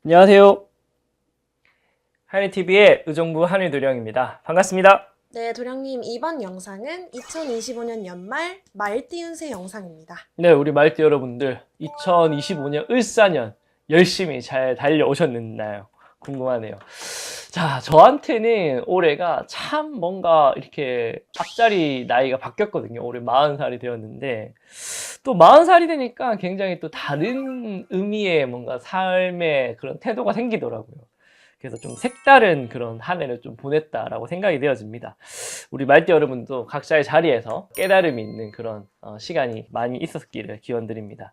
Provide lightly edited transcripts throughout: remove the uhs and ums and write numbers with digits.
안녕하세요. 한일TV의 의정부 한일도령입니다. 반갑습니다. 네, 도령님, 이번 영상은 2025년 연말 말띠운세 영상입니다. 네, 우리 말띠 여러분들 2025년 을사년 열심히 잘 달려오셨나요? 궁금하네요. 자, 저한테는 올해가 참 뭔가 이렇게 앞자리 나이가 바뀌었거든요. 올해 40살이 되었는데 또 40살이 되니까 굉장히 또 다른 의미의 뭔가 삶의 그런 태도가 생기더라고요. 그래서 좀 색다른 그런 한 해를 좀 보냈다라고 생각이 되어집니다. 우리 말띠 여러분도 각자의 자리에서 깨달음이 있는 그런 시간이 많이 있었기를 기원드립니다.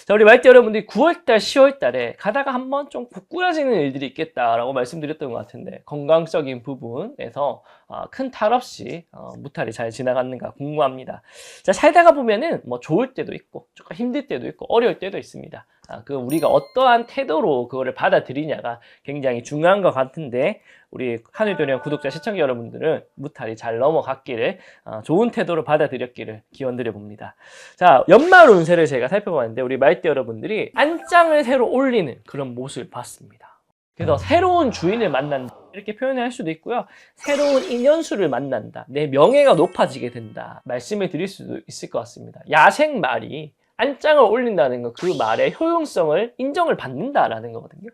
자, 우리 말띠 여러분들이 9월달, 10월달에 가다가 한번 좀 고꾸라지는 일들이 있겠다라고 말씀드렸던 것 같은데 건강적인 부분에서 큰 탈 없이 무탈이 잘 지나갔는가 궁금합니다. 자, 살다가 보면은 뭐 좋을 때도 있고 조금 힘들 때도 있고 어려울 때도 있습니다. 우리가 어떠한 태도로 그거를 받아들이냐가 굉장히 중요한 것 같은데 우리 하늘도령 구독자 시청자 여러분들은 무탈이 잘 넘어갔기를 좋은 태도로 받아들였기를 기원드려 봅니다. 자, 연말 운세를 제가 살펴봤는데 우리 말띠 여러분들이 안장을 새로 올리는 그런 모습을 봤습니다. 그래서 새로운 주인을 만난다 이렇게 표현할 수도 있고요. 새로운 인연수를 만난다. 내 명예가 높아지게 된다. 말씀을 드릴 수도 있을 것 같습니다. 야생말이 안장을 올린다는 건 그 말의 효용성을 인정을 받는다라는 거거든요.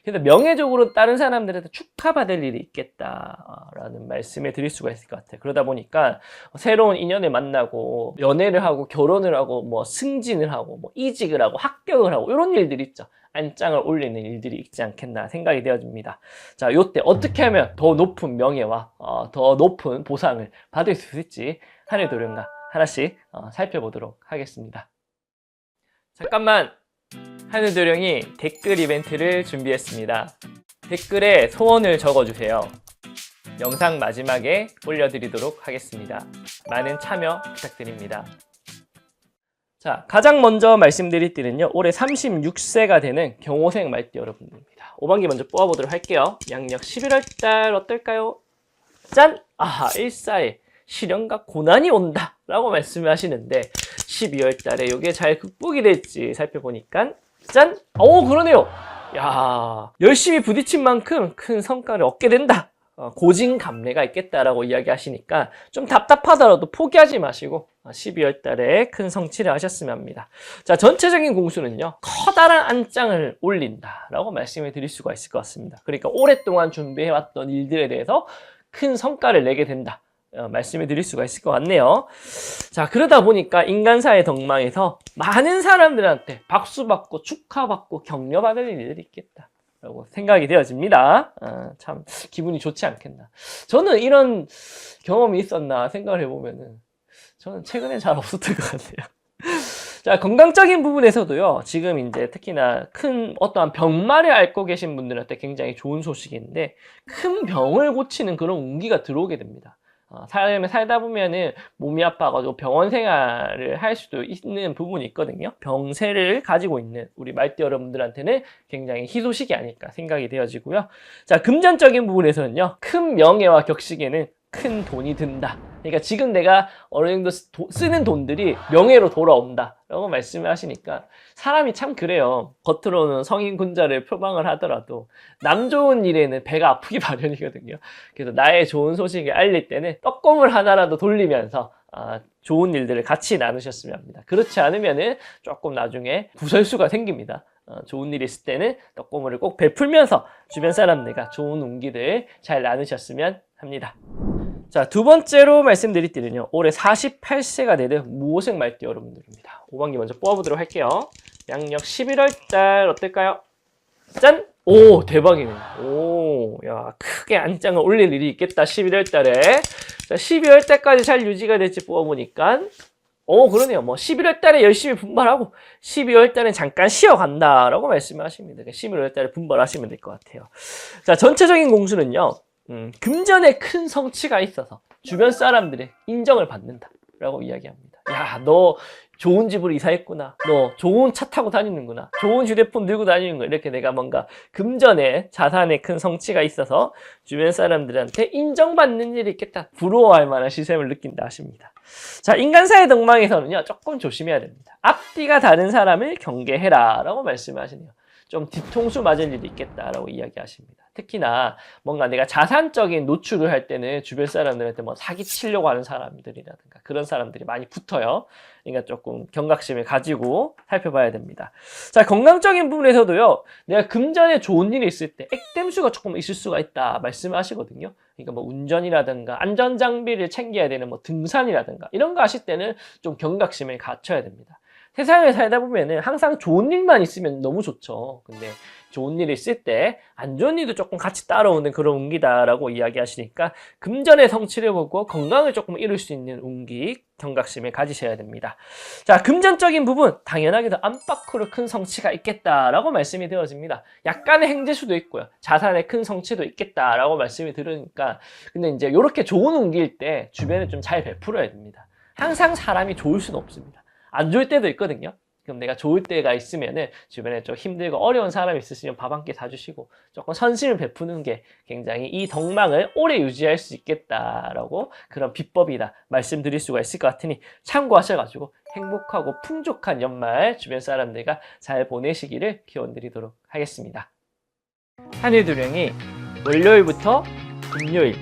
그래서 명예적으로 다른 사람들한테 축하받을 일이 있겠다라는 말씀을 드릴 수가 있을 것 같아요. 그러다 보니까 새로운 인연을 만나고 연애를 하고 결혼을 하고 뭐 승진을 하고 뭐 이직을 하고 합격을 하고 이런 일들이 있죠. 안장을 올리는 일들이 있지 않겠나 생각이 되어집니다. 자, 요때 어떻게 하면 더 높은 명예와 더 높은 보상을 받을 수 있을지 하늘도령과 하나씩 살펴보도록 하겠습니다. 잠깐만! 하늘도령이 댓글 이벤트를 준비했습니다. 댓글에 소원을 적어주세요. 영상 마지막에 올려드리도록 하겠습니다. 많은 참여 부탁드립니다. 자, 가장 먼저 말씀드릴 띠는요, 올해 36세가 되는 경호생 말띠 여러분들입니다. 5반기 먼저 뽑아보도록 할게요. 양력 11월달 어떨까요? 짠! 아하, 14일 시련과 고난이 온다 라고 말씀을 하시는데 12월 달에 이게 잘 극복이 될지 살펴보니까 짠! 오, 그러네요. 야, 열심히 부딪힌 만큼 큰 성과를 얻게 된다. 고진감래가 있겠다라고 이야기하시니까 좀 답답하더라도 포기하지 마시고 12월 달에 큰 성취를 하셨으면 합니다. 자, 전체적인 공수는요, 커다란 안장을 올린다라고 말씀을 드릴 수가 있을 것 같습니다. 그러니까 오랫동안 준비해왔던 일들에 대해서 큰 성과를 내게 된다. 말씀을 드릴 수가 있을 것 같네요. 자, 그러다 보니까 인간사의 덕망에서 많은 사람들한테 박수받고 축하받고 격려받을 일들이 있겠다 라고 생각이 되어집니다. 참 기분이 좋지 않겠나. 저는 이런 경험이 있었나 생각을 해보면은 저는 최근에 잘 없었던 것 같아요. 자, 건강적인 부분에서도요, 지금 이제 특히나 큰 어떠한 병마를 앓고 계신 분들한테 굉장히 좋은 소식인데 큰 병을 고치는 그런 운기가 들어오게 됩니다. 삶을 살다 보면은 몸이 아파가지고 병원 생활을 할 수도 있는 부분이 있거든요. 병세를 가지고 있는 우리 말띠 여러분들한테는 굉장히 희소식이 아닐까 생각이 되어지고요. 자, 금전적인 부분에서는요, 큰 명예와 격식에는 큰 돈이 든다. 그러니까 지금 내가 어느 정도 쓰는 돈들이 명예로 돌아온다 라고 말씀을 하시니까 사람이 참 그래요. 겉으로는 성인군자를 표방을 하더라도 남 좋은 일에는 배가 아프기 마련이거든요. 그래서 나의 좋은 소식을 알릴 때는 떡고물 하나라도 돌리면서 좋은 일들을 같이 나누셨으면 합니다. 그렇지 않으면은 조금 나중에 구설수가 생깁니다. 좋은 일이 있을 때는 떡고물을 꼭 베풀면서 주변 사람들과 좋은 운기들 잘 나누셨으면 합니다. 자, 두 번째로 말씀드릴 띠는요, 올해 48세가 되는 무오색 말띠 여러분들입니다. 5반기 먼저 뽑아보도록 할게요. 양력 11월달 어떨까요? 짠! 오, 대박이네. 오, 야, 크게 안장을 올릴 일이 있겠다, 11월달에. 자, 12월달까지 잘 유지가 될지 뽑아보니까 그러네요. 뭐 11월달에 열심히 분발하고 12월달에 잠깐 쉬어간다라고 말씀을 하십니다. 11월달에 분발하시면 될 것 같아요. 자, 전체적인 공수는요, 금전에 큰 성취가 있어서 주변 사람들의 인정을 받는다 라고 이야기합니다. 야, 너 좋은 집으로 이사했구나. 너 좋은 차 타고 다니는구나. 좋은 휴대폰 들고 다니는구나. 이렇게 내가 뭔가 금전에 자산에 큰 성취가 있어서 주변 사람들한테 인정받는 일이 있겠다. 부러워할 만한 시샘을 느낀다 하십니다. 자, 인간사의 덕망에서는요, 조금 조심해야 됩니다. 앞뒤가 다른 사람을 경계해라 라고 말씀을 하시네요. 좀 뒤통수 맞을 일이 있겠다라고 이야기하십니다. 특히나 뭔가 내가 자산적인 노출을 할 때는 주변 사람들한테 뭐 사기치려고 하는 사람들이라든가 그런 사람들이 많이 붙어요. 그러니까 조금 경각심을 가지고 살펴봐야 됩니다. 자, 건강적인 부분에서도요, 내가 금전에 좋은 일이 있을 때 액땜수가 조금 있을 수가 있다 말씀하시거든요. 그러니까 뭐 운전이라든가 안전장비를 챙겨야 되는 뭐 등산이라든가 이런 거 하실 때는 좀 경각심을 갖춰야 됩니다. 세상에 살다 보면은 항상 좋은 일만 있으면 너무 좋죠. 근데 좋은 일이 있을 때 안 좋은 일도 조금 같이 따라오는 그런 운기다라고 이야기하시니까 금전의 성취를 보고 건강을 조금 이룰 수 있는 운기, 경각심을 가지셔야 됩니다. 자, 금전적인 부분 당연하게도 안팎으로 큰 성취가 있겠다라고 말씀이 되어집니다. 약간의 행재수도 있고요. 자산의 큰 성취도 있겠다라고 말씀이 들으니까 근데 이제 이렇게 좋은 운기일 때 주변에 좀 잘 베풀어야 됩니다. 항상 사람이 좋을 수는 없습니다. 안 좋을 때도 있거든요. 그럼 내가 좋을 때가 있으면은 주변에 좀 힘들고 어려운 사람이 있으시면 밥 한 끼 사주시고 조금 선심을 베푸는 게 굉장히 이 덕망을 오래 유지할 수 있겠다라고 그런 비법이다 말씀드릴 수가 있을 것 같으니 참고하셔가지고 행복하고 풍족한 연말 주변 사람들과 잘 보내시기를 기원드리도록 하겠습니다. 하늘도령이 월요일부터 금요일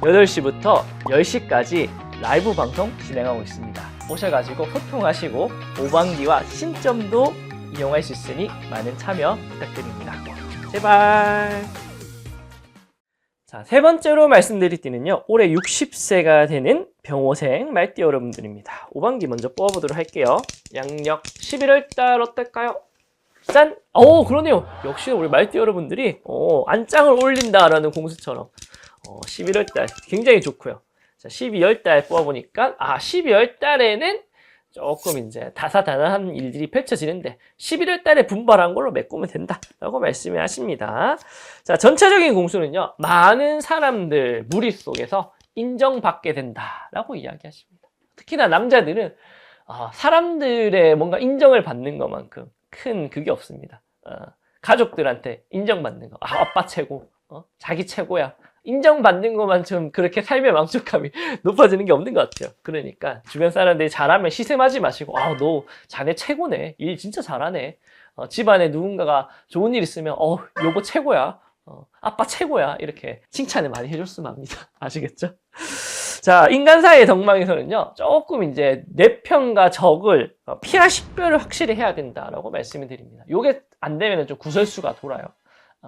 8시부터 10시까지 라이브 방송 진행하고 있습니다. 오셔가지고 소통하시고 오방기와 신점도 이용할 수 있으니 많은 참여 부탁드립니다. 제발. 자, 세 번째로 말씀드릴 띠는요, 올해 60세가 되는 병호생 말띠 여러분들입니다. 오방기 먼저 뽑아보도록 할게요. 양력 11월달 어떨까요? 짠! 그러네요. 역시 우리 말띠 여러분들이 안짱을 올린다라는 공수처럼 11월달 굉장히 좋고요. 자, 12월달 뽑아보니까 12월달에는 조금 이제 다사다난한 일들이 펼쳐지는데 11월달에 분발한 걸로 메꾸면 된다라고 말씀을 하십니다. 자, 전체적인 공수는요, 많은 사람들 무리 속에서 인정받게 된다라고 이야기하십니다. 특히나 남자들은 사람들의 뭔가 인정을 받는 것만큼 큰 그게 없습니다. 가족들한테 인정받는 거, 아빠 최고, 자기 최고야. 인정받는 것만큼 그렇게 삶의 만족감이 높아지는 게 없는 것 같아요. 그러니까 주변 사람들이 잘하면 시샘하지 마시고 너 자네 최고네. 일 진짜 잘하네. 집안에 누군가가 좋은 일 있으면 여보 최고야. 아빠 최고야. 이렇게 칭찬을 많이 해줬으면 합니다. 아시겠죠? 자, 인간사의 덕망에서는요, 조금 이제 내 편과 적을 피할 식별을 확실히 해야 된다라고 말씀을 드립니다. 요게 안 되면 좀 구설수가 돌아요.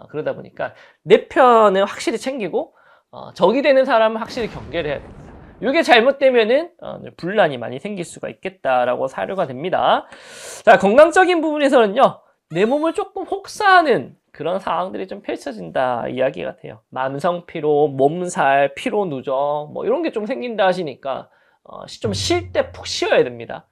그러다 보니까 내 편은 확실히 챙기고 적이 되는 사람은 확실히 경계를 해야 됩니다. 이게 잘못되면은 분란이 많이 생길 수가 있겠다라고 사료가 됩니다. 자, 건강적인 부분에서는요, 내 몸을 조금 혹사하는 그런 상황들이 좀 펼쳐진다 이야기가 돼요. 만성 피로, 몸살, 피로 누적 뭐 이런 게 좀 생긴다 하시니까 좀 쉴 때 푹 쉬어야 됩니다.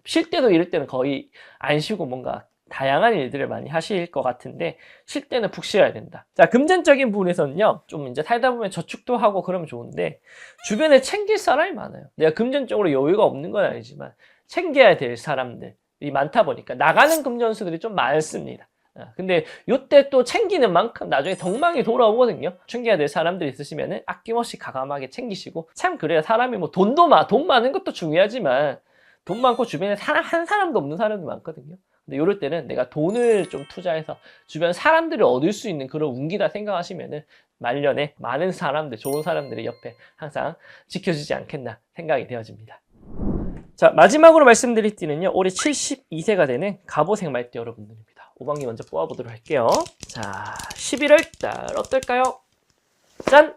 쉴 때도 이럴 때는 거의 안 쉬고 뭔가 다양한 일들을 많이 하실 것 같은데 쉴 때는 푹 쉬어야 된다. 자, 금전적인 부분에서는요, 좀 이제 살다 보면 저축도 하고 그러면 좋은데 주변에 챙길 사람이 많아요. 내가 금전적으로 여유가 없는 건 아니지만 챙겨야 될 사람들이 많다 보니까 나가는 금전수들이 좀 많습니다. 근데 요때 또 챙기는 만큼 나중에 덕망이 돌아오거든요. 챙겨야 될 사람들이 있으시면은 아낌없이 가감하게 챙기시고, 참 그래야 사람이 뭐 돈 많은 것도 중요하지만 돈 많고 주변에 한 사람도 없는 사람도 많거든요. 근데 이럴 때는 내가 돈을 좀 투자해서 주변 사람들을 얻을 수 있는 그런 운기다 생각하시면은 말년에 많은 사람들, 좋은 사람들이 옆에 항상 지켜주지 않겠나 생각이 되어집니다. 자, 마지막으로 말씀드릴 띠는요, 올해 72세가 되는 갑오생 말띠 여러분들입니다. 오방기 먼저 뽑아보도록 할게요. 자, 11월달 어떨까요? 짠!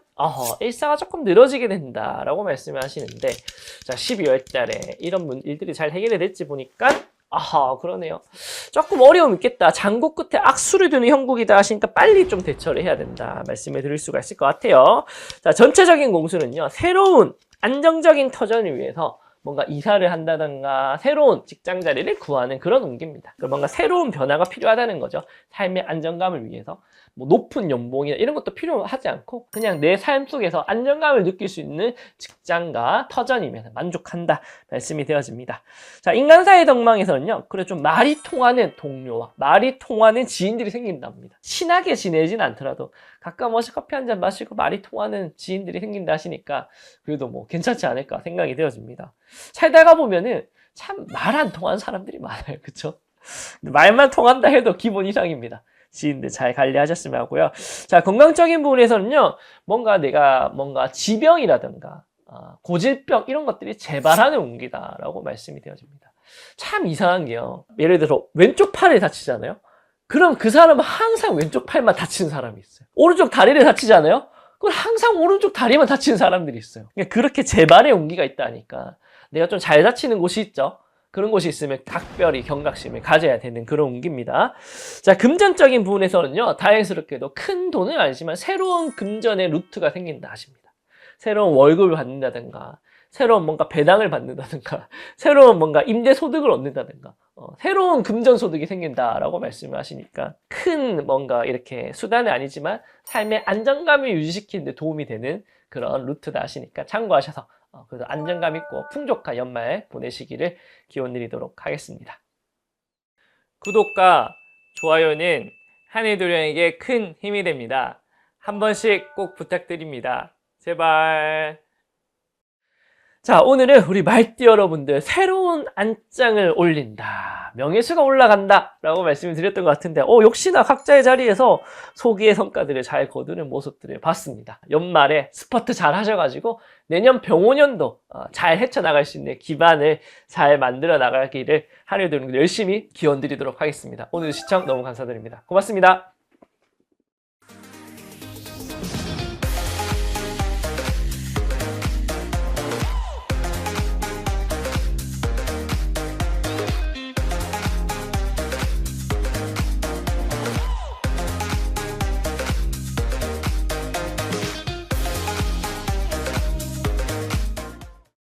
일사가 조금 늘어지게 된다라고 말씀을 하시는데, 자, 12월달에 이런 일들이 잘 해결이 될지 보니까 그러네요. 조금 어려움 있겠다. 장고 끝에 악수를 두는 형국이다 하시니까 빨리 좀 대처를 해야 된다 말씀을 드릴 수가 있을 것 같아요. 자, 전체적인 공수는요, 새로운 안정적인 터전을 위해서 뭔가 이사를 한다든가 새로운 직장 자리를 구하는 그런 운기입니다. 뭔가 새로운 변화가 필요하다는 거죠. 삶의 안정감을 위해서 뭐 높은 연봉이나 이런 것도 필요하지 않고 그냥 내 삶 속에서 안정감을 느낄 수 있는 직장과 터전이면 만족한다 말씀이 되어집니다. 자, 인간사의 덕망에서는요, 그래 좀 말이 통하는 동료와 말이 통하는 지인들이 생긴답니다. 친하게 지내진 않더라도 가끔 커피 한 잔 마시고 말이 통하는 지인들이 생긴다 하시니까 그래도 뭐 괜찮지 않을까 생각이 되어집니다. 살다가 보면은 참 말 안 통하는 사람들이 많아요. 그쵸? 말만 통한다 해도 기본 이상입니다. 지인들 잘 관리하셨으면 하고요. 자, 건강적인 부분에서는요, 뭔가 지병이라든가, 고질병 이런 것들이 재발하는 운기다라고 말씀이 되어집니다. 참 이상한 게요. 예를 들어 왼쪽 팔을 다치잖아요. 그럼 그 사람은 항상 왼쪽 팔만 다치는 사람이 있어요. 오른쪽 다리를 다치잖아요. 그럼 항상 오른쪽 다리만 다치는 사람들이 있어요. 그러니까 그렇게 재발의 운기가 있다니까. 내가 좀 잘 다치는 곳이 있죠. 그런 곳이 있으면 각별히 경각심을 가져야 되는 그런 운기입니다. 자, 금전적인 부분에서는요, 다행스럽게도 큰 돈은 아니지만 새로운 금전의 루트가 생긴다 하십니다. 새로운 월급을 받는다든가, 새로운 뭔가 배당을 받는다든가, 새로운 뭔가 임대소득을 얻는다든가, 새로운 금전소득이 생긴다라고 말씀을 하시니까 큰 뭔가 이렇게 수단은 아니지만 삶의 안정감을 유지시키는 데 도움이 되는 그런 루트다 하시니까 참고하셔서 그래서 안정감 있고 풍족한 연말 보내시기를 기원드리도록 하겠습니다. 구독과 좋아요는 한해도령에게 큰 힘이 됩니다. 한 번씩 꼭 부탁드립니다. 제발. 자, 오늘은 우리 말띠 여러분들 새로운 안장을 올린다, 명예수가 올라간다 라고 말씀을 드렸던 것 같은데 역시나 각자의 자리에서 소기의 성과들을 잘 거두는 모습들을 봤습니다. 연말에 스퍼트 잘 하셔가지고 내년 병오년도 잘 헤쳐나갈 수 있는 기반을 잘 만들어 나가기를 하늘도령 열심히 기원드리도록 하겠습니다. 오늘 시청 너무 감사드립니다. 고맙습니다.